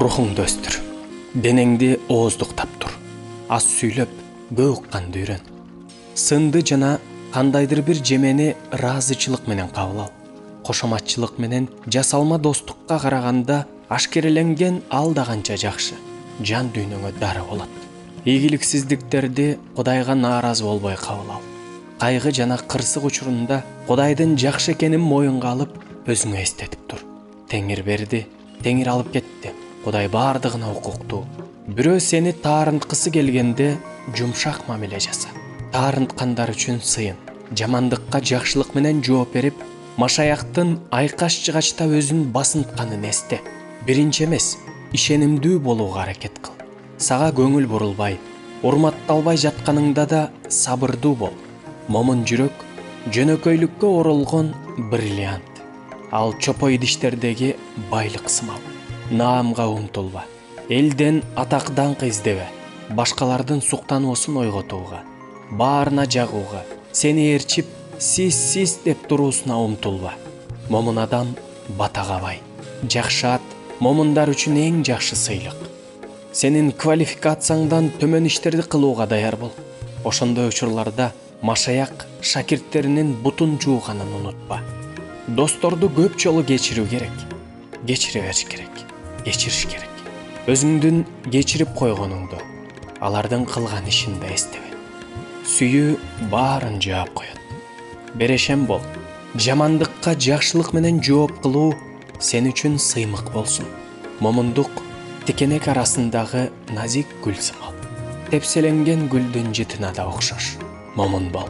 рухуңду өстүр. Денеңди ооздуктап тур. Аз сүйлөп, көп укканды үйрөн. Сынды жана кандайдыр бир жемени ыраазычылык менен кабыл ал. Кошоматчылык менен жасалма достукка караганда ашкереленген ал да канча жакшы. Жан дүйнөңө дары болот. Ийгиликсиздиктерди Кудайга нааразы болбой кабыл ал. Кайгы жана кырсык учурунда Кудайдын жакшы экенин моюнга алып, өзүңө эстетип тур. Теңир берди, Теңир алып кетти. Кудай бардыгына укуктуу. Бирөө сени таарынткысы келгенде жумшак мамиле жаса. Таарынткандар үчүн сыйын. Жамандыкка жакшылык менен жооп берип, машаяктын айкаш жыгачта өзүн басынтканын эсте. Биринчи эмес, ишенимдүү болууга аракет кыл. Сага көңүл бурулбай, урматталбай жатканыңда да сабырдуу бол. Момун жүрөк жөнөкөйлүккө оролгон бриллиант. Ал чопой идиштердеги байлык сымал. Наамга умтулба. Элден атак даңк издебе. Башкалардын суктануусун ойготууга, баарына жагууга, сени ээрчип, сиз деп туруусуна умтулба. Момун адам батага бай. Жакшы ат момундар үчүн эң жакшы сыйлык. Сенин квалификацияңдан төмөн иштерди кылууга даяр бол. Ошондой учурларда машаяк шакирттеринин бутун жууганын унутпа. Досторду көп жолу кечирүү керек. Кечире бериш керек. Кечириш керек. Өзүңдүн кечирип койгонуңду, алардын кылган ишин да эстебе. Сүйүү баарын жаап коет. Берешем бол. Жамандыкка жакшылык менен жооп кылуу сен үчүн сыймык болсун. Момундук тикенек арасындагы назик гүл сымал. Тепселенген гүлдүн жытына да окшош. Момун бол.